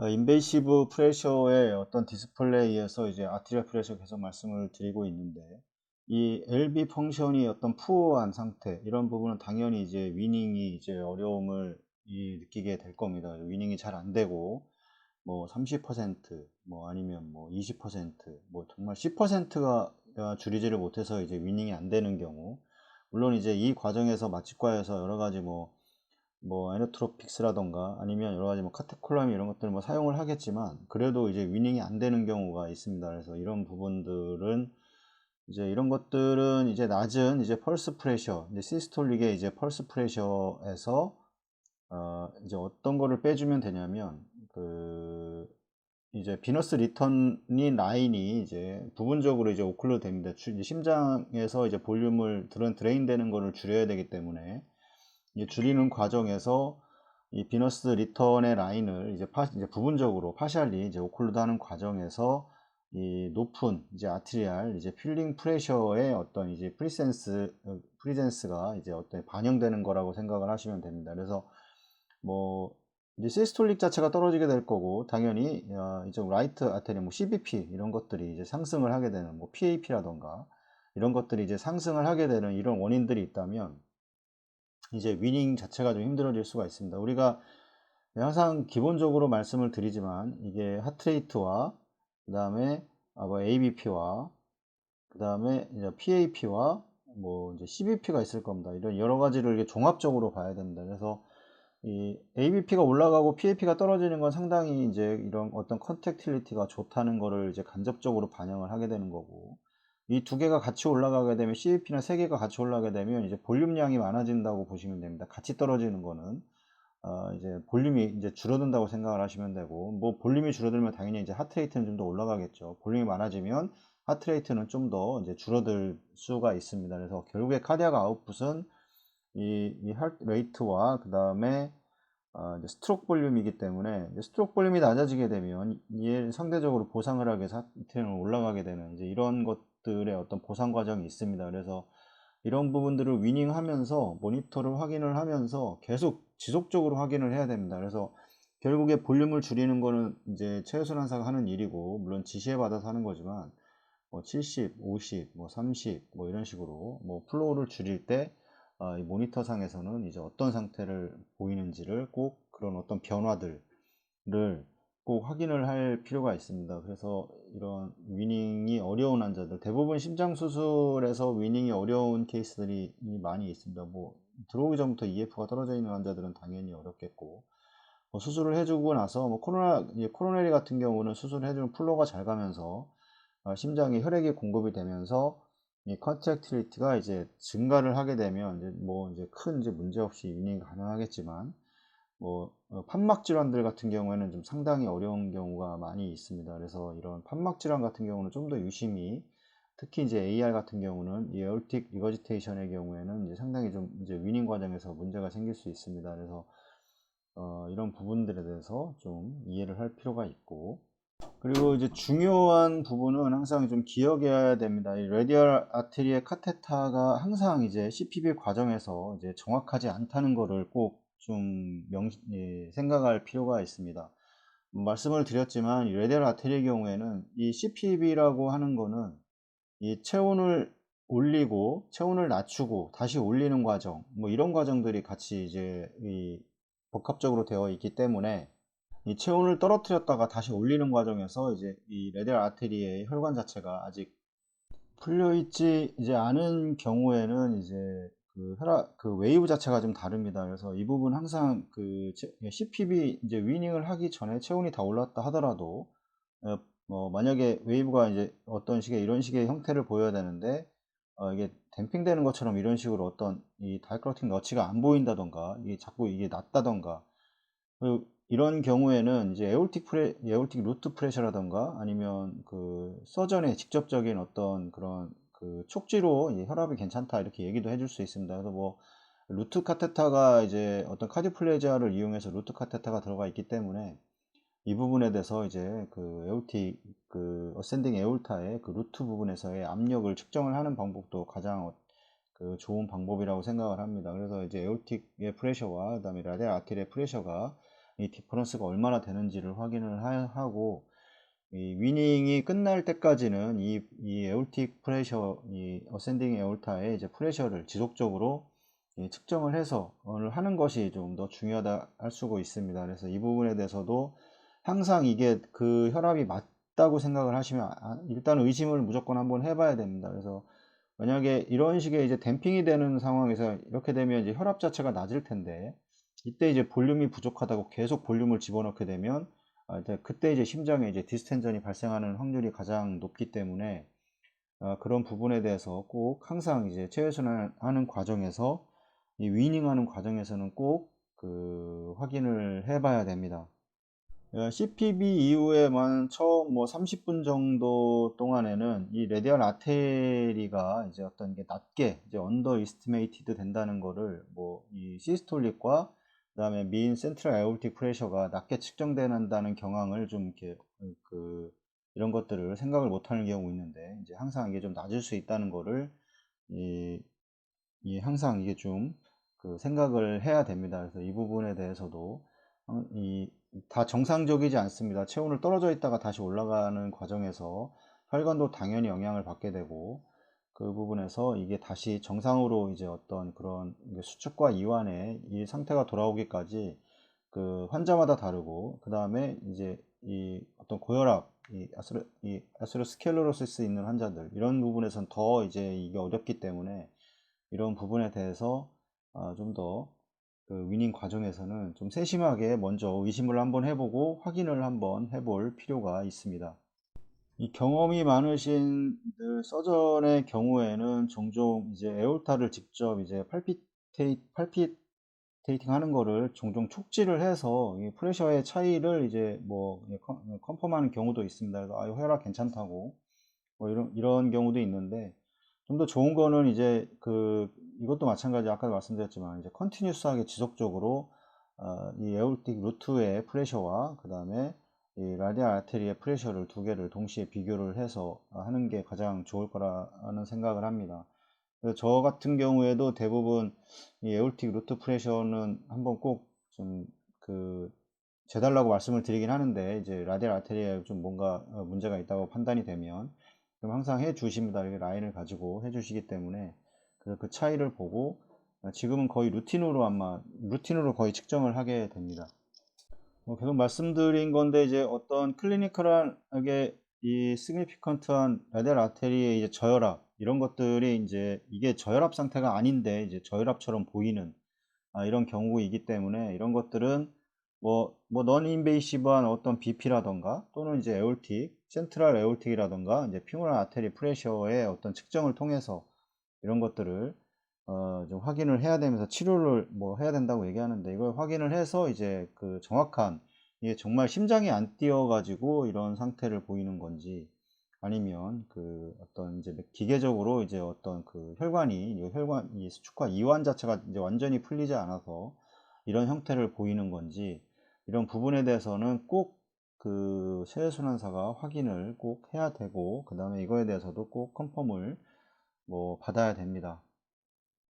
인베이시브 프레셔의 어떤 디스플레이에서 이제 아트리얼 프레셔 계속 말씀을 드리고 있는데, 이 LB 펑션이 어떤 푸어한 상태, 이런 부분은 당연히 이제 위닝이 이제 어려움을 느끼게 될 겁니다. 위닝이 잘 안 되고, 뭐 30%, 뭐 아니면 뭐 20%, 뭐 정말 10%가 줄이지를 못해서 이제 위닝이 안 되는 경우, 물론 이제 이 과정에서 마취과에서 여러 가지 뭐 에너트로픽스라던가 아니면 여러 가지 뭐 카테콜라미 이런 것들을 뭐 사용을 하겠지만, 그래도 이제 위닝이 안 되는 경우가 있습니다. 그래서 이런 부분들은 이제 이런 것들은 이제 낮은 이제 펄스 프레셔, 이제 시스톨릭의 이제 펄스 프레셔에서 이제 어떤 거를 빼주면 되냐면, 그 이제 비너스 리턴이 라인이 이제 부분적으로 이제 오클루드 됩니다. 이제 심장에서 이제 볼륨을 드레인 되는 거를 줄여야 되기 때문에, 이 줄이는 과정에서 이 비너스 리턴의 라인을 이제 부분적으로 파샬리 이제 오클루드 하는 과정에서 이 높은 이제 아트리알 이제 필링 프레셔의 어떤 이제 프리젠스가 이제 어떤 반영되는 거라고 생각을 하시면 됩니다. 그래서 뭐 이제 시스톨릭 자체가 떨어지게 될 거고, 당연히 이제 라이트 아테리 뭐 CBP 이런 것들이 이제 상승을 하게 되는, 뭐 PAP라던가 이런 것들이 이제 상승을 하게 되는 이런 원인들이 있다면, 이제 위닝 자체가 좀 힘들어질 수가 있습니다. 우리가 항상 기본적으로 말씀을 드리지만, 이게 하트레이트와 그 다음에 뭐 ABP와 그 다음에 이제 PAP와 뭐 이제 CBP가 있을 겁니다. 이런 여러 가지를 이게 종합적으로 봐야 됩니다. 그래서 이 ABP가 올라가고 PAP가 떨어지는 건 상당히 이제 이런 어떤 컨택틸리티가 좋다는 거를 이제 간접적으로 반영을 하게 되는 거고, 이 두 개가 같이 올라가게 되면, CAP나 세 개가 같이 올라가게 되면 이제 볼륨량이 많아진다고 보시면 됩니다. 같이 떨어지는 거는 이제 볼륨이 이제 줄어든다고 생각을 하시면 되고, 뭐 볼륨이 줄어들면 당연히 이제 하트레이트는 좀 더 올라가겠죠. 볼륨이 많아지면 하트레이트는 좀 더 이제 줄어들 수가 있습니다. 그래서 결국에 카디악 아웃풋은 이 하트레이트와 그 다음에 이제 스트로크 볼륨이기 때문에, 이제 스트로크 볼륨이 낮아지게 되면 이에 상대적으로 보상을 하기 위해서 하트는 올라가게 되는 이제 이런 것들의 어떤 보상 과정이 있습니다. 그래서 이런 부분들을 위닝하면서 모니터를 확인을 하면서 계속 지속적으로 확인을 해야 됩니다. 그래서 결국에 볼륨을 줄이는 거는 이제 최우선 한사가 하는 일이고, 물론 지시에 받아서 하는 거지만, 뭐 70, 50, 뭐 30, 뭐 이런 식으로 뭐 플로우를 줄일 때 이 모니터 상에서는 이제 어떤 상태를 보이는지를 꼭, 그런 어떤 변화들을 꼭 확인을 할 필요가 있습니다. 그래서 이런 위닝이 어려운 환자들, 대부분 심장 수술에서 위닝이 어려운 케이스들이 많이 있습니다. 뭐 들어오기 전부터 EF가 떨어져 있는 환자들은 당연히 어렵겠고, 뭐 수술을 해주고 나서 뭐 코로나리 같은 경우는 수술을 해주면 플로가 잘 가면서 심장에 혈액이 공급이 되면서 이 컨트랙틸리티가 이제 증가를 하게 되면, 이제 뭐 이제 큰 이제 문제 없이 위닝이 가능하겠지만, 뭐 판막 질환들 같은 경우에는 좀 상당히 어려운 경우가 많이 있습니다. 그래서 이런 판막 질환 같은 경우는 좀 더 유심히, 특히 이제 AR 같은 경우는 이 에어틱 리거지테이션의 경우에는 이제 상당히 좀 이제 위닝 과정에서 문제가 생길 수 있습니다. 그래서 이런 부분들에 대해서 좀 이해를 할 필요가 있고, 그리고 이제 중요한 부분은 항상 좀 기억해야 됩니다. 이 레디얼 아테리의 카테타가 항상 이제 CPB 과정에서 이제 정확하지 않다는 거를 꼭 좀 생각할 필요가 있습니다. 말씀을 드렸지만, 이 레디얼 아테리의 경우에는 이 CPB라고 하는 거는 이 체온을 올리고 체온을 낮추고 다시 올리는 과정, 뭐 이런 과정들이 같이 이제 이 복합적으로 되어 있기 때문에, 이 체온을 떨어뜨렸다가 다시 올리는 과정에서 이제 이 레디얼 아테리의 혈관 자체가 아직 풀려 있지 이제 않은 경우에는 이제 그 웨이브 자체가 좀 다릅니다. 그래서 이 부분 항상 CPB 이제 위닝을 하기 전에 체온이 다 올랐다 하더라도, 만약에 웨이브가 이제 어떤 식의 이런 식의 형태를 보여야 되는데, 이게 댐핑되는 것처럼 이런 식으로 어떤 이 다이크로틱 너치가 안 보인다던가, 이게 자꾸 이게 낮다던가, 이런 경우에는 이제 에올틱 루트 프레셔라던가 아니면 그 서전의 직접적인 어떤 그런 그 촉지로 이 혈압이 괜찮다 이렇게 얘기도 해줄 수 있습니다. 그래서 뭐 루트 카테타가 이제 어떤 카디오플레지아를 이용해서 루트 카테타가 들어가 있기 때문에, 이 부분에 대해서 이제 그 에올틱 그 어센딩 에올타의 그 루트 부분에서의 압력을 측정을 하는 방법도 가장 그 좋은 방법이라고 생각을 합니다. 그래서 이제 에올틱의 프레셔와 그다음에 라디알 아테리의 프레셔가 이 디퍼런스가 얼마나 되는지를 확인을 하고, 이 위닝이 끝날 때까지는 이 에올틱 프레셔, 이 어센딩 에올타의 이제 프레셔를 지속적으로 측정을 해서 하는 것이 좀 더 중요하다 할 수가 있습니다. 그래서 이 부분에 대해서도 항상 이게 그 혈압이 맞다고 생각을 하시면 일단 의심을 무조건 한번 해봐야 됩니다. 그래서 만약에 이런 식의 이제 댐핑이 되는 상황에서 이렇게 되면 이제 혈압 자체가 낮을 텐데, 이때 이제 볼륨이 부족하다고 계속 볼륨을 집어넣게 되면 이제 그때 이제 심장에 이제 디스텐전이 발생하는 확률이 가장 높기 때문에 그런 부분에 대해서 꼭 항상 이제 체외순환하는 과정에서 이 위닝하는 과정에서는 꼭 그 확인을 해봐야 됩니다. CPB 이후에만 처음 뭐 30분 정도 동안에는 이 레디얼 아테리가 이제 어떤 게 낮게 이제 언더 이스티메이티드 된다는 거를 뭐 이 시스톨릭과 그다음에 민 센트럴 에올틱 프레셔가 낮게 측정된다는 경향을 좀 이렇게 그 이런 것들을 생각을 못 하는 경우 있는데, 이제 항상 이게 좀 낮을 수 있다는 거를 이, 항상 이게 좀 그 생각을 해야 됩니다. 그래서 이 부분에 대해서도 다 정상적이지 않습니다. 체온을 떨어져 있다가 다시 올라가는 과정에서 혈관도 당연히 영향을 받게 되고, 그 부분에서 이게 다시 정상으로 이제 어떤 그런 수축과 이완의 이 상태가 돌아오기까지 그 환자마다 다르고, 그 다음에 이제 이 어떤 고혈압, 이 아스로스켈로로시스 있는 환자들, 이런 부분에선 더 이제 이게 어렵기 때문에 이런 부분에 대해서 좀 더 그 위닝 과정에서는 좀 세심하게 먼저 의심을 한번 해보고 확인을 한번 해볼 필요가 있습니다. 이 경험이 많으신 서전의 경우에는 종종 이제 에올타를 직접 이제 팔피테이팅 하는 거를 종종 촉지를 해서 이 프레셔의 차이를 이제 뭐 컨펌하는 경우도 있습니다. 그래서 혈압 괜찮다고 뭐 이런 경우도 있는데, 좀 더 좋은 거는 이제 이것도 마찬가지 아까 말씀드렸지만 이제 컨티뉴스하게 지속적으로 이 에올틱 루트의 프레셔와 그 다음에 이 라디알 아테리의 프레셔를 두 개를 동시에 비교를 해서 하는 게 가장 좋을 거라는 생각을 합니다. 그래서 저 같은 경우에도 대부분 이 에올틱 루트 프레셔는 한번 꼭 좀 재달라고 말씀을 드리긴 하는데, 이제 라디알 아테리에 좀 뭔가 문제가 있다고 판단이 되면 그럼 항상 해 주십니다. 이렇게 라인을 가지고 해 주시기 때문에 그래서 그 차이를 보고 지금은 거의 루틴으로 거의 측정을 하게 됩니다. 계속 말씀드린 건데, 이제 어떤 클리니컬하게 이 시그니피컨트한 라디얼 아테리의 이제 저혈압 이런 것들이 이제 이게 저혈압 상태가 아닌데 이제 저혈압처럼 보이는 이런 경우이기 때문에, 이런 것들은 넌 인베이시브한 어떤 BP라던가 또는 이제 에올틱, 센트럴 에올틱이라던가 이제 피모랄 아테리 프레셔의 어떤 측정을 통해서 이런 것들을 좀 확인을 해야 되면서 치료를 뭐 해야 된다고 얘기하는데, 이걸 확인을 해서 이제 그 정확한 이게 정말 심장이 안 뛰어가지고 이런 상태를 보이는 건지, 아니면 그 어떤 이제 기계적으로 이제 어떤 그 이 수축과 이완 자체가 이제 완전히 풀리지 않아서 이런 형태를 보이는 건지, 이런 부분에 대해서는 꼭 그 세순환사가 확인을 꼭 해야 되고, 그 다음에 이거에 대해서도 꼭 컨펌을 뭐 받아야 됩니다.